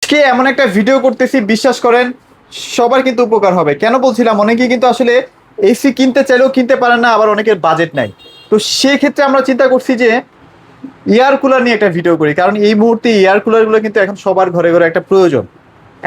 আজকে এমন একটা ভিডিও করতেছি, বিশ্বাস করেন সবার কিন্তু উপকার হবে। কেন বলছিলাম, অনেকে কিন্তু আসলে এসি কিনতে চাইলেও কিনতে পারেন না, আবার অনেকের বাজেট নাই। তো সেই ক্ষেত্রে আমরা চিন্তা করছি যে এয়ার কুলার নিয়ে একটা ভিডিও করি, কারণ এই মুহূর্তে এয়ার কুলারগুলো কিন্তু এখন সবার ঘরে ঘরে একটা প্রয়োজন।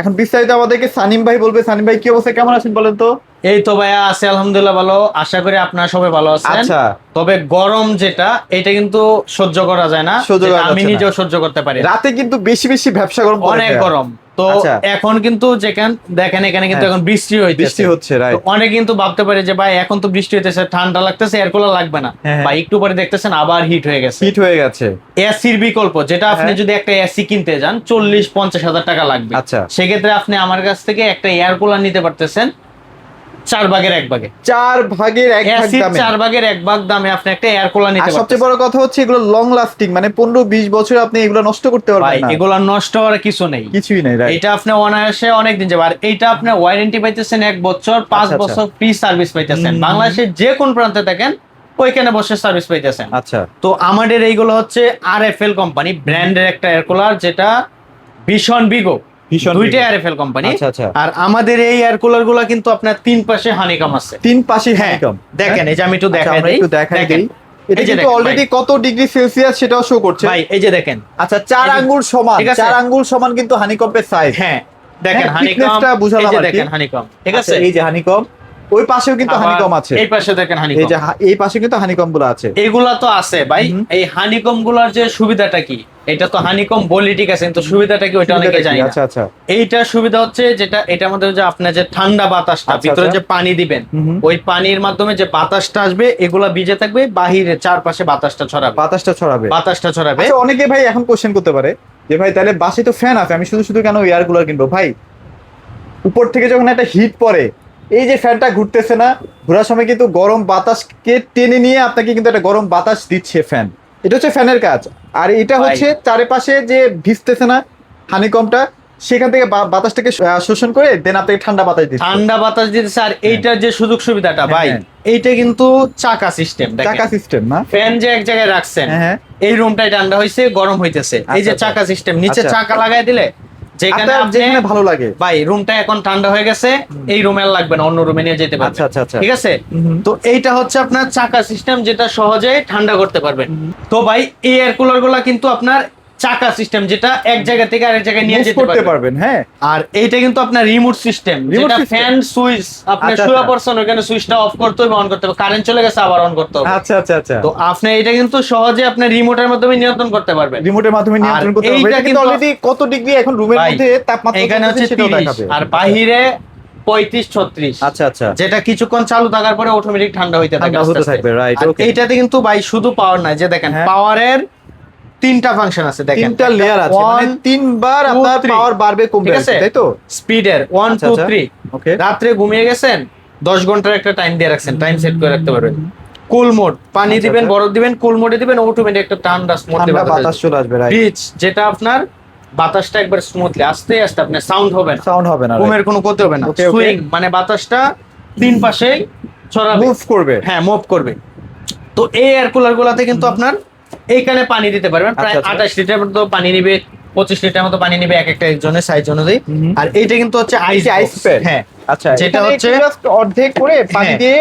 এখন বিস্তারিত আমাদেরকে সানিম ভাই বলবে। সানিম ভাই, কি অবস্থা, কেমন আছেন বলেন তো? এই তো ভাইয়া আছে, আলহামদুলিল্লাহ ভালো। আশা করি আপনারা সবাই ভালো আছেন। আচ্ছা, তবে গরম যেটা, এটা কিন্তু সহ্য করা যায় না। সহ্য করা যেটা আমি যাচ্ছে না। নিজেও সহ্য করতে পারি না। রাতে কিন্তু বেশি বেশি ব্যবসা গরম পড়ে অনেক ভাইয়া। গরম। তো আচ্ছা। এখন কিন্তু যেখানে দেখেন এখানে কিন্তু হ্যাঁ, এখন বৃষ্টি বৃষ্টি হচ্ছে, তো রাইট। অনেক কিন্তু ভাবতে পারে যে ভাই এখন তো বৃষ্টি হইতেছে, ঠান্ডা লাগতেছে, এয়ার কুলার লাগবে না। হ্যাঁ, ভাই একটু পরে দেখতেছেন আবার হিট হয়ে গেছে। হিট হয়ে গেছে। এসির বিকল্প যেটা, আপনি হ্যাঁ। যদি একটা এসি কিনতে যান 40-50 হাজার টাকা লাগবে। আচ্ছা। সেক্ষেত্রে আপনি আমার কাছ থেকে একটা এয়ার কুলার নিতে পারতেছেন 4 ভাগের 1 ভাগে। 4 ভাগের 1 ভাগ এসির দামে। 4 ভাগের 1 ভাগ দামে আপনি একটা এয়ার কুলার আর নিতে সবচেয়ে পারতেছেন। বড় কথা হচ্ছে এগুলো লং লাস্টিং, মানে 15-20 বছর আপনি এগুলো নষ্ট করতে ভাই পারবেন না। এগুলা নষ্ট হওয়ার কিছু নেই, কিছুই নেই, রাইট। এটা আপনি অনায়াসে অনেক দিন যাবে। আর এইটা আপনি ওয়ারেন্টি পাইতেছেন 1 বছর, 5 আচ্ছা, আচ্ছা। বছর ফ্রি সার্ভিস পাইতেছেন। বাংলাদেশের যে কোন প্রান্তে থাকেন ওইখানে বসে সার্ভিস পাইতেছেন। আচ্ছা। তো আমাদের এইগুলো হচ্ছে আরএফএল কোম্পানি ব্র্যান্ডের একটা এয়ার কুলার, যেটা ভীষণ বিগো। ভীষণ দুইটা বিগো। RFL company. আচ্ছা, আচ্ছা। আর আমাদের এই এয়ার কুলার গুলা কিন্তু আপনার 3 পাশে হানিকম আছে। 3 পাশে হ্যাঁ, হানিকম। দেখেন এই যে আমি একটু আচ্ছা, দেখাই আমরা দেই। একটু দেখাই দেখেন, দেই। এটা এই যে কিন্তু দেখেন অলরেডি ভাই। কত ডিগ্রি সেলসিয়াস সেটাও শো করছে। ভাই এই যে দেখেন। আচ্ছা, 4 এই যে- আঙ্গুল সমান, ঠিক আছে? 4 আঙ্গুল সমান কিন্তু হানিকম্পের সাইজ। হ্যাঁ দেখেন হ্যাঁ, হানিকম, thickness টা বুঝালাম এই যে আর কি। দেখেন হানিকম, ঠিক আচ্ছা, আছে? এই যে হানিকম, ওই পাশেও কিন্তু আবার হানিকম আছে। এই পাশে দেখেন এই হানিকম। যে এই পাশে কিন্তু হানিকম গুলো আছে। এগুলা তো আছে ভাই। এই হানিকম গুলার যে সুবিধাটা কি, এটা তো হানিকম বলি ঠিক আছে, কিন্তু সুবিধাটা কি ওইটা অনেকে সুবিধাটা কি? জানি না। আচ্ছা, আচ্ছা। এইটার সুবিধা হচ্ছে যেটা, এটার মধ্যে যে আপনার যে ঠান্ডা বাতাসটা, আচ্ছা, ভিতরে আচ্ছা। যে পানি দিবেন, হুম। ওই পানির মাধ্যমে যে বাতাসটা আসবে এগুলা ভিজে থাকবে, বাহিরে চারপাশে বাতাসটা ছড়াবে। বাতাসটা ছড়াবে। বাতাসটা ছড়াবে। আচ্ছা, অনেকে ভাই এখন কোশ্চেন করতে পারে যে ভাই তাহলে বাসে তো ফ্যান আছে, আমি শুধু শুধু কেন এয়ার কুলার কিনবো? ভাই, উপর থেকে যখন একটা হিট পড়ে, এই যে ফ্যানটা ঘুরতেছে না, ঘোরার সময় কিন্তু গরম বাতাসকে টেনে নিয়ে আপনাকে কিন্তু একটা গরম বাতাস দিচ্ছে ফ্যান। এটা হচ্ছে ফ্যানের কাজ। আর এটা ভাই। হচ্ছে চারিপাশে যে ভিজতেছে না হানিকমটা, সেখান থেকে বাতাসটাকে শোষণ করে দেন আপনাকে ঠান্ডা বাতাস দিচ্ছে। ঠান্ডা বাতাস দিতেছে। আর এইটার যে সুযোগ সুবিধাটা ভাই, হ্যাঁ। এইটা কিন্তু চাকা সিস্টেম। চাকা সিস্টেম না? ফ্যান যে এক জায়গায় রাখছেন, হ্যাঁ। এই রুমটাই ঠান্ডা হইছে, গরম হইতেছে। এই যে আচ্ছা, চাকা সিস্টেম, নিচে আচ্ছা। চাকা লাগাই দিলে যেখানে আপনার আপনি, যেখানে ভালো লাগে। ভাই রুমটা এখন ঠান্ডা হয়ে গেছে, এই রুমে আর লাগবে না, অন্য রুমে নিয়ে যেতে পারবেন। আচ্ছা, আচ্ছা, আচ্ছা। ঠিক আছে? তো এইটা হচ্ছে আপনার চাকা সিস্টেম, যেটা সহজে ঠান্ডা করতে পারবেন। তো ভাই এই এয়ার কুলার গুলা কিন্তু আপনার চাকা সিস্টেম, যেটা এক জায়গা থেকে আরেক জায়গায় নিয়ে Move যেতে করতে পারবেন। পারবেন। হ্যাঁ। আর এইটা কিন্তু আপনার রিমোট সিস্টেম, Remote যেটা system। ফ্যান সুইচ আপনি আচ্ছা, শুয়ে আচ্ছা। পড়ছেন, ওখানে সুইচটা অফ করতে হবে, অন করতে হবে, কারেন্ট চলে গেছে আবার অন করতে হবে। আচ্ছা, আচ্ছা, আচ্ছা। তো আপনি এটা কিন্তু সহজে আপনার রিমোটের মাধ্যমে নিয়ন্ত্রণ করতে পারবেন। রিমোটের মাধ্যমে নিয়ন্ত্রণ করতে পারবে। এইটা এটা কিন্তু কিন্তু অলরেডি কত ডিগ্রি এখন রুমের ভাই, মধ্যে তাপমাত্রা এখানে চলতেছে হচ্ছে সেটাও 30 দেখাবে। আর বাহিরে 35-36। আচ্ছা, আচ্ছা। যেটা কিছুক্ষণ চালু থাকার পরে অটোমেটিক ঠান্ডা হইতে থাকে, ঠান্ডা আস্তে হতে আস্তে। থাকবে, right, আর okay। এইটাতে কিন্তু ভাই শুধু পাওয়ার নাই, যে দেখেন হ্যাঁ। পাওয়ারের 3টা ফাংশন আছে। দেখেন 3টা লেয়ার আছে, মানে 3 বার আপনার পাওয়ার বাড়বে কমবে, ঠিক আছে? তাই তো? স্পিডের 1 আচ্ছা, 2 আচ্ছা। 3। ওকে। রাত্রে ঘুমিয়ে গেছেন, 10 ঘন্টার একটা টাইম দিয়ে রাখছেন, টাইম সেট করে রাখতে পারবেন। কুল মোড, পানি আচ্ছা, দিবেন, আচ্ছা। বরফ দিবেন, কুল মোডে দিবেন, অটোমেটিক একটা ঠান্ডা স্মুথলি ঠান্ডা বাতাস চলে আসবে, রাইট। ব্রিজ, যেটা আপনার বাতাসটা একবার স্মুথলি আস্তে আস্তে, আপনার সাউন্ড হবে না, সাউন্ড হবে না, ঘুমের কোনো ক্ষতি হবে না। Okay, okay। সুইং মানে বাতাসটা 3 পাশে ছড়াবে, মুভ করবে। হ্যাঁ মুভ করবে। তো এই এয়ার কুলার গুলাতে কিন্তু আপনার এইখানে পানি দিতে পারবেন, প্রায় আচ্ছা, আচ্ছা। 28 লিটার মতো পানি নিবে, 25 লিটার মতো পানি নিবে, এক একটা একজনের সাইজ অনুযায়ী। আর এইটা কিন্তু হচ্ছে আইস আইস প্যাড। হ্যাঁ আচ্ছা, যেটা এখানে হচ্ছে, একটু just অর্ধেক করে পানি হ্যাঁ। দিয়ে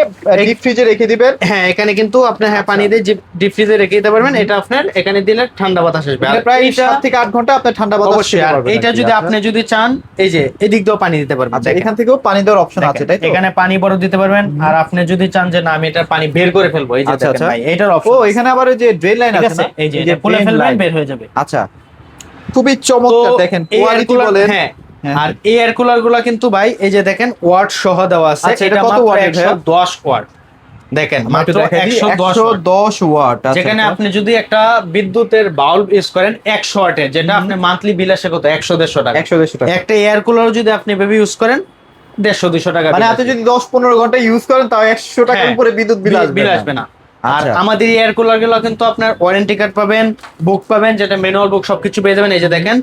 ডিপ ফ্রিজে রেখে দিবেন। হ্যাঁ এখানে কিন্তু আপনি হ্যাঁ পানি দিয়ে ডিপ ফ্রিজে রেখে দিতে পারবেন। এটা আপনার এখানে দিলে ঠান্ডা বাতাস আসবে। আর মানে প্রায় এইটা 7 থেকে 8 ঘন্টা আপনি ঠান্ডা বাতাস অবশ্যই, খেতে আর পারবেন এইটা আর কি যদি আপনার। আপনি যদি চান, এই যে এদিক দিয়েও পানি দিতে পারবেন। আচ্ছা, দেখেন, এখান থেকেও পানি দেওয়ার অপশন আছে, দেখেন, তাই তো? এখানে পানি বরফ দিতে পারবেন। আর আপনি যদি চান যে না আমি এটার পানি বের করে ফেলবো, এই যে আচ্ছা, দেখেন আচ্ছা। ভাই এটার ও, অপশন। এখানে আবার ওই যে ড্রেন লাইন ঠিক আছে আছে, না? এই যে খুলে drain ফেলবেন, line। বের হয়ে যাবে। আচ্ছা, খুবই চমৎকার। দেখেন এই এয়ার কোয়ালিটি কুলার, বলেন। হ্যাঁ। হ্যাঁ। আর এই এয়ার কুলার গুলা কিন্তু ভাই এই যে দেখেন ওয়াট সহ দেওয়া আছে। আচ্ছা, এটা এটা কত মাত্র ওয়াটের ভাইয়া? 110 ওয়াট। দেখেন মাত্র 110 ওয়াট। 110 ওয়াট। আচ্ছা, যেখানে আচ্ছা। আপনি যদি একটা বিদ্যুতের বাল্ব ইউজ করেন 100 ওয়াটের, যেটা আপনি মান্থলি বিল আসে কত, 100-150 টাকা। 100-150 টাকা। একটা এয়ার কুলার যদি আপনি ভেবে ইউজ করেন 150-200 টাকা মানে bill আপনি আসবে। যদি 10-15 ঘন্টা ইউজ করেন তাও 100 টাকার হ্যাঁ, উপরে বিদ্যুৎ বিল আসবে বিল না। আসবে না। আর আচ্ছা। আমাদের এয়ার কুলার গুলো কিন্তু আপনার ওয়ারেন্টি কার্ড পাবেন, বুক পাবেন, যেটা ম্যানুয়াল বুক সবকিছু পেয়ে যাবেন। এই যে দেখেন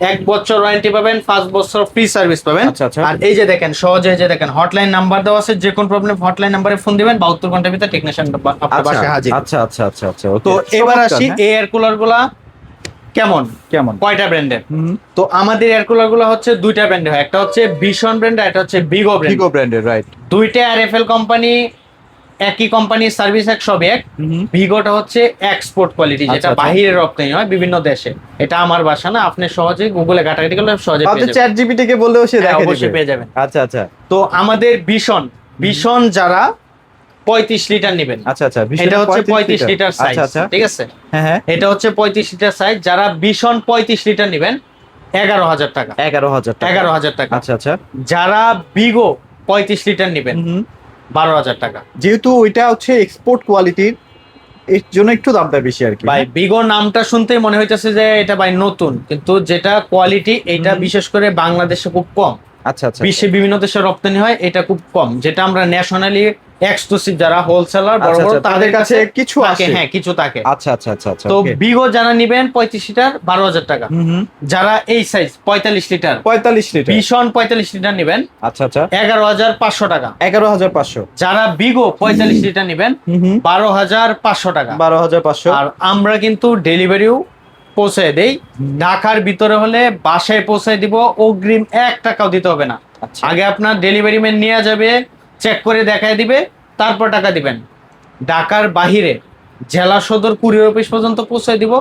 1 বছর ওয়ারেন্টি পাবেন, 5 বছর ফ্রি সার্ভিস পাবেন। আচ্ছা, আচ্ছা। আর এই যে দেখেন সহজে, এই যে দেখেন হটলাইন নাম্বার দেওয়া আছে, যে কোন প্রবলেম হটলাইন নাম্বারে ফোন দিবেন, 72 ঘন্টার ভিতরে টেকনিশিয়ান আপনার বাসায় হাজির। আচ্ছা, আচ্ছা, আচ্ছা, আচ্ছা। তো এবার আসি এয়ার কুলার গুলা কেমন কেমন? কয়টা ব্র্যান্ডের? তো আমাদের এয়ার কুলার গুলো হচ্ছে দুইটা ব্র্যান্ডের হয়, একটা হচ্ছে ভিশন ব্র্যান্ড আর একটা হচ্ছে ভিগো ব্র্যান্ড। ভিগো ব্র্যান্ডের, রাইট। দুইটা আরএফএল কোম্পানি, একই কোম্পানির সার্ভিস এক সব এক। ভিগোটা হচ্ছে এক্সপোর্ট কোয়ালিটি, যেটা আচ্ছা, আচ্ছা। বাইরে রপ্তানি হয় বিভিন্ন দেশে। এটা আমার বাসা না, আপনি সহজে গুগলে ঘাটাঘাটি করলে সহজে আপনি পেয়ে যাবেন। চ্যাট জিপিটি কে বললেও সে হ্যাঁ, দেখে অবশ্যই দিবে। পেয়ে যাবেন। আচ্ছা আচ্ছা তো আমাদের ভিশন যারা 35 লিটার নেবেন, আচ্ছা আচ্ছা, এটা হচ্ছে 35 লিটার সাইজ, আচ্ছা আচ্ছা, ঠিক আছে? হ্যাঁ হ্যাঁ, এটা হচ্ছে 35 লিটার সাইজ। যারা ভিশন 35 লিটার নেবেন 11,000 টাকা। 11,000 টাকা। 11,000 টাকা। আচ্ছা আচ্ছা, যারা ভিগো 35 লিটার নেবেন 12,000 টাকা। যেহেতু ওইটা হচ্ছে এক্সপোর্ট কোয়ালিটির, এর জন্য একটু দামটা বেশি আর কি। ভাই ভিগো নামটা শুনতেই মনে হইতেছে যে এটা ভাই নতুন, কিন্তু যেটা কোয়ালিটি এটা বিশেষ করে বাংলাদেশে খুব কম। আচ্ছা আচ্ছা, বিশ্বে বিভিন্ন দেশে রপ্তানি হয়, এটা খুব কম। যেটা আমরা ন্যাশনালি এক্সক্লুসিভ যারা হোলসেলার বড় আচ্ছা, বড় আচ্ছা, তাদের কাছে কিছু থাকে, আসে। হ্যাঁ কিছু থাকে। আচ্ছা আচ্ছা আচ্ছা আচ্ছা, তো okay। ভিগো যারা নিবেন 35 লিটার 12,000 টাকা। যারা এই size 45 litre 45 litre, vision 45 litre নিবেন আচ্ছা আচ্ছা, 11,500 টাকা। 11,500। যারা ভিগো 45 লিটার নিবেন 12,500 টাকা। 12,500। আর আমরা কিন্তু ডেলিভারিও পৌঁছে দেই। ঢাকার ভিতরে হলে বাসায় পৌঁছে দিব, অগ্রিম 1 টাকাও দিতে হবে না। আচ্ছা, আগে আপনার ডেলিভারি ম্যান নিয়ে যাবে, চেক করে দেখায় দিবে, তারপর টাকা দিবেন। ঢাকার বাহিরে জেলা সদর কুরিয়ার অফিস পর্যন্ত পৌঁছে দিব,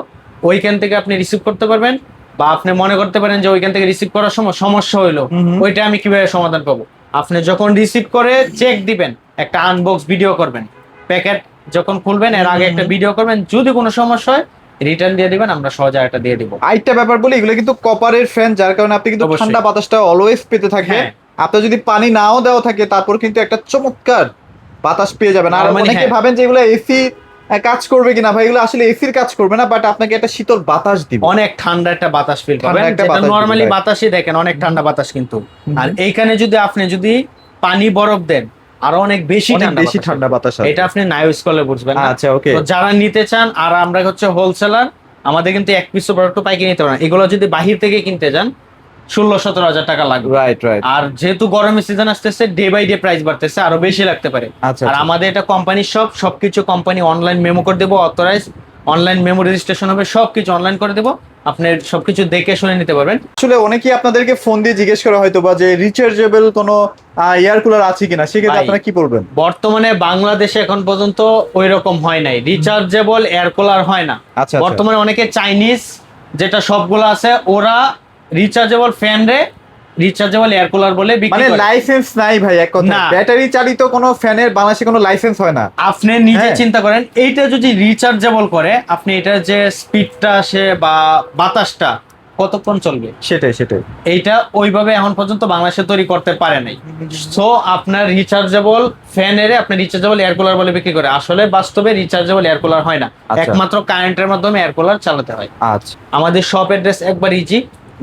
ওইখান থেকে আপনি রিসিভ করতে পারবেন। বা আপনি মনে করতে পারেন যে ওইখান থেকে রিসিভ করার সময় সমস্যা হইলো, ওইটা আমি কিভাবে সমাধান পাবো? আপনি যখন রিসিভ করে চেক দিবেন, একটা আনবক্স ভিডিও করবেন, প্যাকেট যখন খুলবেন এর আগে একটা ভিডিও করবেন, যদি কোনো সমস্যা হয় রিটার্ন দিয়ে দিবেন, আমরা সহজে একটা দিয়ে দিব। আরেকটা ব্যাপার বলি, এগুলো কিন্তু কপারের ফ্যান, যার কারণে আপনি কিন্তু অবশ্যই। ঠান্ডা বাতাসটা অলওয়েজ পেতে থাকবেন। হ্যাঁ। আপনার যদি পানি নাও দেওয়া থাকে, তারপর কিন্তু একটা চমৎকার বাতাস পেয়ে যাবেন। আর মানে অনেকে হ্যাঁ। ভাবেন যে এগুলো এসি কাজ করবে কিনা, ভাই এগুলো আসলে এসির কাজ করবে না, বাট আপনাকে একটা শীতল বাতাস দিবে। অনেক ঠান্ডা একটা বাতাস ফিল ঠান্ডা করবেন, একটা যেটা বাতাস নরমালি দিবে, বাতাসই দেখেন অনেক ঠান্ডা বাতাস কিন্তু। আর এইখানে যদি আপনি পানি বরফ দেন, আরো অনেক বেশি অনেক ঠান্ডা বেশি বাতাস ঠান্ডা হবে। বাতাস আসবে। এটা আপনি না ইউজ করলে বুঝবেন না। আচ্ছা, ওকে। তো যারা নিতে চান, আর আমরা হচ্ছে হোলসেলার, আমাদের কিন্তু এক পিস প্রোডাক্ট পাইকারি নিতে পারেন। এগুলো যদি বাহির থেকে কিনতে যান 16-17 হাজার টাকা লাগবে। Right right. আর যেহেতু গরমের সিজন আসতেছে, ডে বাই ডে প্রাইস বাড়তেছে, আরো বেশি লাগতে পারে। আচ্ছা, আর আচ্ছা। আমাদের এটা কোম্পানি সবকিছু কোম্পানি অনলাইন মেমো করে দেবো, অথরাইজ অনলাইন মেমো রেজিস্ট্রেশন হবে, সবকিছু অনলাইন করে দেবো, আপনি সবকিছু দেখে শুনে নিতে পারবেন। আসলে অনেকেই আপনাদেরকে ফোন দিয়ে জিজ্ঞেস করা হয়তো বা যে রিচার্জেবল কোনো এয়ার কুলার আছে কিনা, সেক্ষেত্রে ভাই, আপনারা কি বলবেন? বর্তমানে বাংলাদেশে এখন পর্যন্ত ওই রকম হয় নাই, রিচার্জেবল এয়ার কুলার হয় না। আচ্ছা, বর্তমানে অনেকে চাইনিজ যেটা সবগুলো আছে, ওরা রিচার্জেবল ফ্যান রে রিচার্জেবল এয়ার কুলার বলে বিক্রি মানে করে। লাইসেন্স নাই ভাই, এক কথা। না। ব্যাটারি চালিত কোনো ফ্যানের বাংলাদেশে কোনো লাইসেন্স হয় না। আপনি নিজে হ্যাঁ। চিন্তা করেন, এইটা যদি রিচার্জেবল করে, আপনি এটা যে স্পিডটা আসে বা বাতাসটা কতক্ষণ চলবে, সেটাই সেটাই। এইটা ওইভাবে এখন পর্যন্ত বাংলাদেশে তৈরি করতে পারে নাই। সো আপনার রিচার্জেবল ফ্যান এর আপনি রিচার্জেবল এয়ার কুলার বলে বিক্রি করে, আসলে বাস্তবে রিচার্জেবল এয়ার কুলার হয় না। আচ্ছা। একমাত্র কারেন্টের মাধ্যমে এয়ার কুলার চালাতে হয়। আচ্ছা, আমাদের শপ অ্যাড্রেস একবার easy,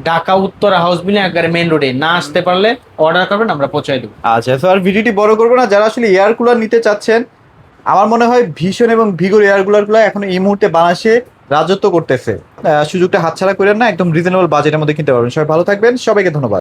Dhaka Uttara house building একবারে মেইন রোডে। না আসতে পারলে অর্ডার করবেন, আমরা পৌঁছাই দেবো। আচ্ছা। তো আর ভিডিওটি বড় করবো না, যারা আসলে এয়ার কুলার নিতে চাচ্ছেন, আমার মনে হয় ভিশন এবং ভিগোর এয়ার কুলারগুলো এখন এই মুহূর্তে বাংলাদেশে রাজত্ব করতেছে। সুযোগটা হাতছাড়া করেন না, একদম রিজনেবল বাজেটের মধ্যে কিনতে পারবেন। সবাই ভালো থাকবেন, সবাইকে ধন্যবাদ।